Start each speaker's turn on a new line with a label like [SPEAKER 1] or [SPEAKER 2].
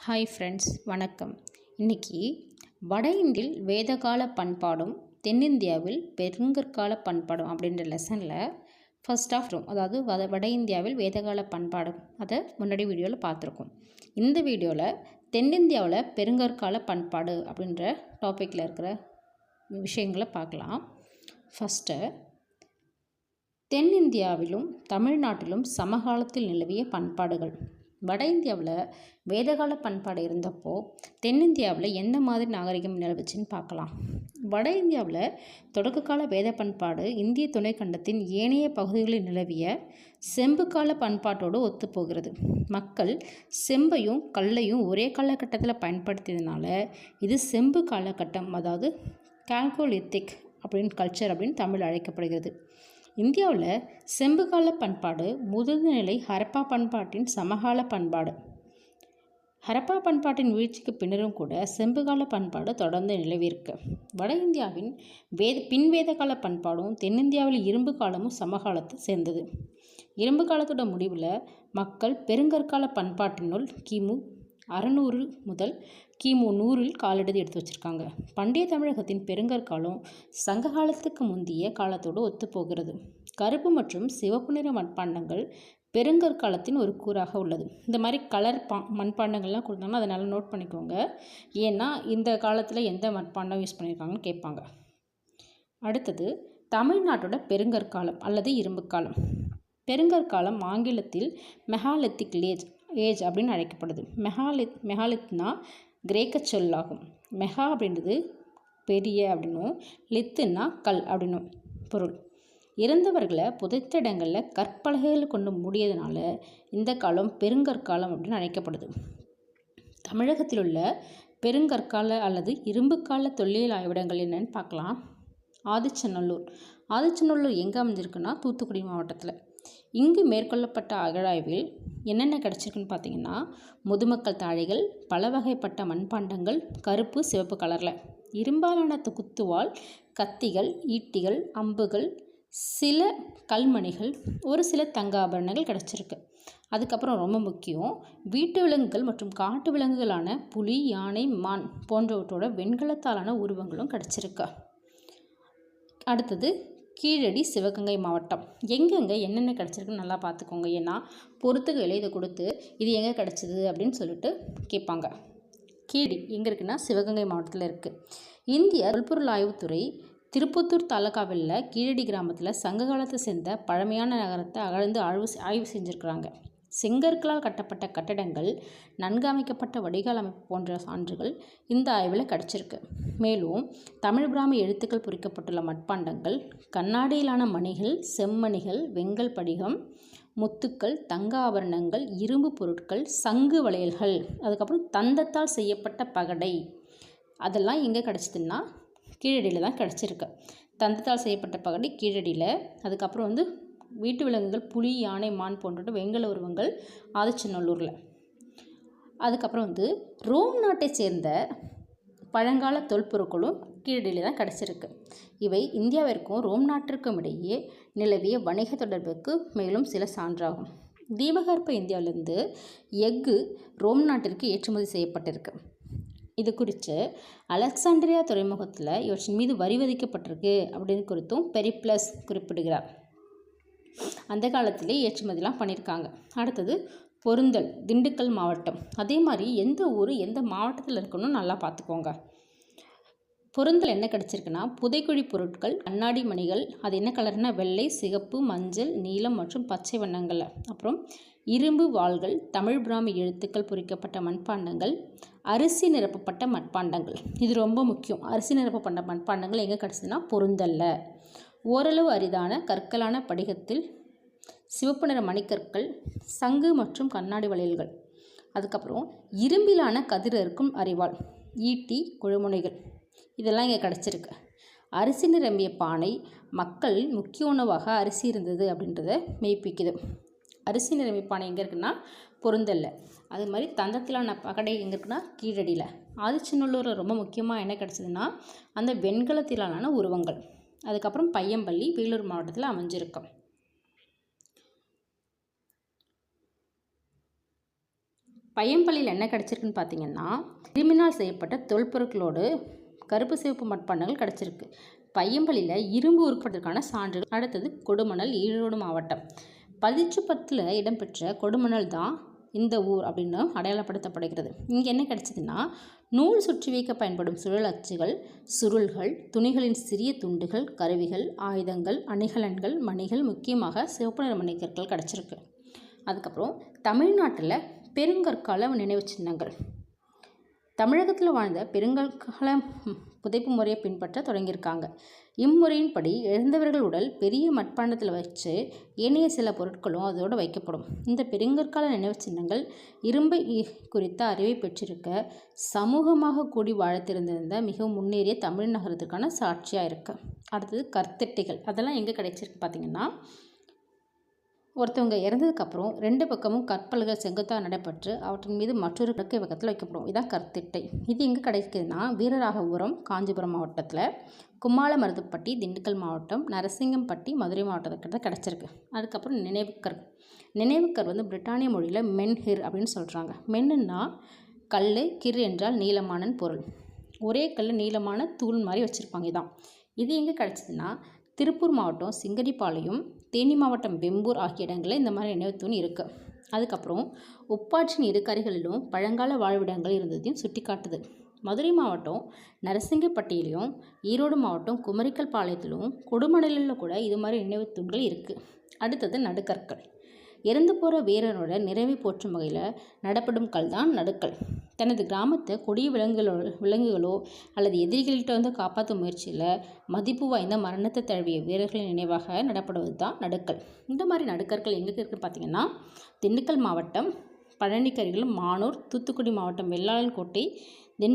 [SPEAKER 1] Hi friends, வணக்கம். இன்றைக்கி வட இந்தியில் வேதகால பண்பாடும் தென்னிந்தியாவில் பெருங்கற்கால பண்பாடும் அப்படின்ற லெசனில் ஃபர்ஸ்ட் ஆஃப் ரூம், அதாவது வட இந்தியாவில் வேதகால பண்பாடும் அதை முன்னாடி வீடியோவில் பார்த்துருக்கோம். இந்த வீடியோவில் தென்னிந்தியாவில் பெருங்கற்கால பண்பாடு அப்படின்ற டாப்பிக்கில் இருக்கிற விஷயங்களை பார்க்கலாம். ஃபஸ்ட்டு, தென்னிந்தியாவிலும் தமிழ்நாட்டிலும் சமகாலத்தில் நிலவிய பண்பாடுகள். வட இந்தியாவில் வேதகால பண்பாடு இருந்தப்போ தென்னிந்தியாவில் எந்த மாதிரி நாகரிகம் நிலவுச்சுன்னு பார்க்கலாம். வட இந்தியாவில் தொடக்ககால வேத பண்பாடு இந்திய துணைக்கண்டத்தின் ஏனைய பகுதிகளில் நிலவிய செம்பு கால பண்பாட்டோடு ஒத்துப்போகிறது. மக்கள் செம்பையும் கல்லையும் ஒரே காலகட்டத்தில் பயன்படுத்தியதுனால இது செம்பு காலகட்டம், அதாவது கால்கோலித்திக் அப்படின்னு கல்ச்சர் அப்படின்னு தமிழ் அழைக்கப்படுகிறது. இந்தியாவில் செம்பு கால பண்பாடு முதுநிலை ஹரப்பா பண்பாட்டின் சமகால பண்பாடு. ஹரப்பா பண்பாட்டின் வீழ்ச்சிக்கு பின்னரும் கூட செம்புகால பண்பாடு தொடர்ந்து நிலவிருக்கு. வட இந்தியாவின் பின்வேத கால பண்பாடும் தென்னிந்தியாவில் இரும்பு காலமும் சமகாலத்தை சேர்ந்தது. இரும்பு காலத்தோட முடிவில் மக்கள் பெருங்கற்கால பண்பாட்டினுள் கிமு 600 முதல் கிமு 100 காலெடுத்து எடுத்து வச்சுருக்காங்க. பண்டைய தமிழகத்தின் பெருங்கற்காலம் சங்க காலத்துக்கு முந்தைய காலத்தோடு ஒத்துப்போகிறது. கருப்பு மற்றும் சிவப்பு நிற மண்பாண்டங்கள் பெருங்கற்காலத்தின் ஒரு கூறாக உள்ளது. இந்த மாதிரி கலர் மண்பாண்டங்கள்லாம் கொடுத்தாங்கன்னா அதை நல்லா நோட் பண்ணிக்கோங்க. ஏன்னா இந்த காலத்தில் எந்த மண்பாண்டம் யூஸ் பண்ணியிருக்காங்கன்னு கேட்பாங்க. அடுத்தது, தமிழ்நாட்டோட பெருங்கற்காலம் அல்லது இரும்பு காலம். பெருங்கற்காலம் ஆங்கிலத்தில் மெகாலித்திக் ஏஜ் அப்படின்னு அழைக்கப்படுது. மெகாலித்னா கிரேக்க சொல்லாகும். மெகா அப்படின்றது பெரிய அப்படின்னும், லித்துன்னா கல் அப்படின்னும் பொருள். இறந்தவர்களை புதைத்த இடங்களில் கற்பலகைகள் கொண்டு மூடியதுனால இந்த காலம் பெருங்கற்காலம் அப்படின்னு அழைக்கப்படுது. தமிழகத்தில் உள்ள பெருங்கற்கால அல்லது இரும்பு கால தொல்லியல் ஆய்விடங்கள் என்னன்னு பார்க்கலாம். ஆதிச்சநல்லூர் எங்கே அமைஞ்சிருக்குன்னா தூத்துக்குடி மாவட்டத்தில். இங்கு மேற்கொள்ளப்பட்ட அகழாய்வில் என்னென்ன கிடச்சிருக்குன்னு பார்த்தீங்கன்னா, முதுமக்கள் தாழிகள், பல வகைப்பட்ட மண்பாண்டங்கள், கருப்பு சிவப்பு கலரில், இரும்பாலான குத்துவாள், கத்திகள், ஈட்டிகள், அம்புகள், சில கல்மணிகள், ஒரு சில தங்க ஆபரணங்கள் கிடச்சிருக்கு. அதுக்கப்புறம் ரொம்ப முக்கியம், வீட்டு விலங்குகள் மற்றும் காட்டு விலங்குகளான புலி, யானை, மான் போன்றவற்றோட வெண்கலத்தாலான உருவங்களும் கிடச்சிருக்கு. அடுத்தது, கீழடி சிவகங்கை மாவட்டம். எங்கெங்கே என்னென்ன கிடச்சிருக்குன்னு நல்லா பார்த்துக்கோங்க. ஏன்னா பொறுத்துகையில் இதை கொடுத்து இது எங்கே கிடச்சிது அப்படின்னு சொல்லிட்டு கேட்பாங்க. கீழடி எங்கே இருக்குன்னா சிவகங்கை மாவட்டத்தில் இருக்குது. இந்திய தொல்பொருள் ஆய்வுத்துறை திருப்பத்தூர் தாலுகாவில் கீழடி கிராமத்தில் சங்க காலத்தை சேர்ந்த பழமையான நகரத்தை அகழ்ந்து ஆய்வு செஞ்சுருக்கிறாங்க. செங்கற்களால் கட்டப்பட்ட கட்டடங்கள், நன்கு அமைக்கப்பட்ட வடிகால் அமைப்பு போன்ற சான்றுகள் இந்த ஆய்வில் கிடச்சிருக்கு. மேலும் தமிழ் பிராமி எழுத்துக்கள் பொறிக்கப்பட்டுள்ள மட்பாண்டங்கள், கண்ணாடியிலான மணிகள், செம்மணிகள், வெங்கல் படிகம், முத்துக்கள், தங்க ஆபரணங்கள், இரும்பு பொருட்கள், சங்கு வளையல்கள், அதுக்கப்புறம் தந்தத்தால் செய்யப்பட்ட பகடை, அதெல்லாம் எங்கே கிடச்சிதுன்னா கீழடியில் தான் கிடச்சிருக்கு. தந்தத்தால் செய்யப்பட்ட பகடை கீழடியில். அதுக்கப்புறம் வீட்டு விலங்குகள் புலி, யானை, மான் போன்ற வெண்கல உருவங்கள் ஆதிச்சநல்லூரில். அதுக்கப்புறம் ரோம் நாட்டை சேர்ந்த பழங்கால தொல்பொருட்களும் கீழடியில் தான் கிடச்சிருக்கு. இவை இந்தியாவிற்கும் ரோம் நாட்டிற்கும் இடையே நிலவிய வணிக தொடர்புக்கு மேலும் சில சான்றாகும். தீபகற்ப இந்தியாவிலிருந்து எஃகு ரோம் நாட்டிற்கு ஏற்றுமதி செய்யப்பட்டிருக்கு. இது குறித்து அலெக்சாண்ட்ரியா துறைமுகத்தில் இவற்றின் மீது வரி விதிக்கப்பட்டிருக்கு அப்படின்னு குறித்தும் பெரிப்ளஸ் குறிப்பிடுகிறார். அந்த காலத்திலே ஏற்றுமதிலாம் பண்ணியிருக்காங்க. அடுத்தது, பொருந்தல் திண்டுக்கல் மாவட்டம். அதே மாதிரி எந்த ஊர் எந்த மாவட்டத்தில் இருக்கணும்னு நல்லா பார்த்துக்கோங்க. பொருந்தல் என்ன கிடச்சிருக்குன்னா புதைக்குழி பொருட்கள், கண்ணாடி மணிகள், அது என்ன கலர்னா வெள்ளை, சிகப்பு, மஞ்சள், நீலம் மற்றும் பச்சை வண்ணங்கள். அப்புறம் இரும்பு வாள்கள், தமிழ் பிராமி எழுத்துக்கள் பொறிக்கப்பட்ட மண்பாண்டங்கள், அரிசி நிரப்பப்பட்ட மண்பாண்டங்கள். இது ரொம்ப முக்கியம். அரிசி நிரப்பப்பட்ட மண்பாண்டங்கள் எங்கே கிடச்சிதுன்னா பொருந்தல்ல. ஓரளவு அரிதான கற்களான படிகத்தில் சிவப்பு நிற மணிக்கற்கள், சங்கு மற்றும் கண்ணாடி வளையல்கள். அதுக்கப்புறம் இரும்பிலான கதிர் இருக்கும் அரிவாள், ஈட்டி, குழுமுனைகள், இதெல்லாம் இங்கே கிடச்சிருக்கு. அரிசி நிரம்பிய பானை, மக்கள் முக்கிய உணவாக அரிசி இருந்தது அப்படின்றத மெய்ப்பிக்குது. அரிசி நிரம்பிய பானை எங்கே இருக்குன்னா பொருந்தல்ல. அது மாதிரி தந்தத்திலான பகடை எங்கே இருக்குன்னா கீழடியில். ஆதிச்சநல்லூரில் ரொம்ப முக்கியமாக என்ன கிடச்சிதுன்னா அந்த வெண்கலத்திலான உருவங்கள். அதுக்கப்புறம் பையம்பள்ளி வேலூர் மாவட்டத்தில் அமைஞ்சிருக்கும். பையம்பள்ளியில் என்ன கிடச்சிருக்குன்னு பார்த்தீங்கன்னா, கிருமினால் செய்யப்பட்ட தொல்பொருட்களோடு கருப்பு சிவப்பு மட்பாண்டங்கள் கிடச்சிருக்கு. பையம்பள்ளியில் இரும்பு உருப்பதற்கான சான்றுகள். அடுத்தது கொடுமணல், ஈரோடு மாவட்டம். பதிற்றுப்பத்தில் இடம்பெற்ற கொடுமணல் தான் இந்த ஊர் அப்படின்னு அடையாளப்படுத்தப்படுகிறது. இங்கே என்ன கிடச்சிதுன்னா, நூல் சுற்றி வைக்க பயன்படும் சுழல் அச்சுகள், சுருள்கள், துணிகளின் சிறிய துண்டுகள், கருவிகள், ஆயுதங்கள், அணிகலன்கள், மணிகள், முக்கியமாக சிவப்பு நிற மணிக்கற்கள் கிடச்சிருக்கு. அதுக்கப்புறம் தமிழ்நாட்டில் பெருங்கற்கால நினைவு சின்னங்கள். தமிழகத்தில் வாழ்ந்த பெருங்கற்கால புதைப்பு முறையை பின்பற்ற தொடங்கியிருக்காங்க. இம்முறையின்படி இழந்தவர்கள் உடல் பெரிய மட்பாண்டத்தில் வச்சு ஏனைய சில பொருட்களும் அதோடு வைக்கப்படும். இந்த பெருங்கற்கால நினைவு சின்னங்கள் இரும்பை குறித்த அறிவை பெற்றிருக்க சமூகமாக கூடி வாழத்திருந்திருந்த மிகவும் முன்னேறிய தமிழ் நகரத்துக்கான சாட்சியாக இருக்கு. அடுத்தது கற்திட்டைகள். அதெல்லாம் எங்கே கிடைச்சிருக்கு பார்த்தீங்கன்னா, ஒருத்தவங்க இறந்ததுக்கப்புறம் 2 பக்கமும் கற்பல்கள் செங்குத்தாக நடைபெற்று அவற்றின் மீது மற்றொரு கிழக்கு பக்கத்தில் வைக்கப்படும். இதான் கற்திட்டை. இது எங்கே கிடைக்குதுன்னா, வீரராகபுரம் காஞ்சிபுரம் மாவட்டத்தில், கும்மாளமருதுப்பட்டி திண்டுக்கல் மாவட்டம், நரசிங்கம்பட்டி மதுரை மாவட்டத்துக்கிட்ட கிடச்சிருக்கு. அதுக்கப்புறம் நினைவுக்கர். நினைவுக்கர் பிரிட்டானிய மொழியில் மென்ஹிர் அப்படின்னு சொல்கிறாங்க. மென்னுன்னா கல், கிர் என்றால் நீளமானன்னு பொருள். ஒரே கல் நீளமான தூள் மாதிரி வச்சுருப்பாங்க. இதான். இது எங்கே கிடச்சிதுன்னா, திருப்பூர் மாவட்டம் சிங்கடிப்பாளையம், தேனி மாவட்டம் வெம்பூர் ஆகிய இடங்களில் இந்த மாதிரி நினைவு தூண் இருக்குது. அதுக்கப்புறம் உப்பாற்றின் இரு கரைகளிலும் பழங்கால வாழ்விடங்கள் இருந்ததையும் சுட்டி காட்டுது. மதுரை மாவட்டம் நரசிங்கப்பட்டியிலையும், ஈரோடு மாவட்டம் குமரிக்கல் பாளையத்திலும், கொடுமணலில் கூட இது மாதிரி நினைவு தூண்கள் இருக்குது. அடுத்தது நடுக்கற்கள். இறந்து போகிற வீரனோட நிறைவை போற்றும் வகையில் நடப்படும் கல் தான் நடுக்கல். தனது கிராமத்தை கொடிய விலங்குகளோ அல்லது எதிரிகள்கிட்ட காப்பாற்றும் முயற்சியில் மதிப்பு வாய்ந்த மரணத்தை தழுவிய வீரர்களின் நினைவாக நடப்படுவது தான் நடுக்கல். இந்த மாதிரி நடுக்கற்கள் எங்கே இருக்குன்னு பார்த்தீங்கன்னா, திண்டுக்கல் மாவட்டம் பழனிக்கரிகள், மானூர், தூத்துக்குடி மாவட்டம் வெள்ளாளன்கோட்டை, திண்டுக்கல்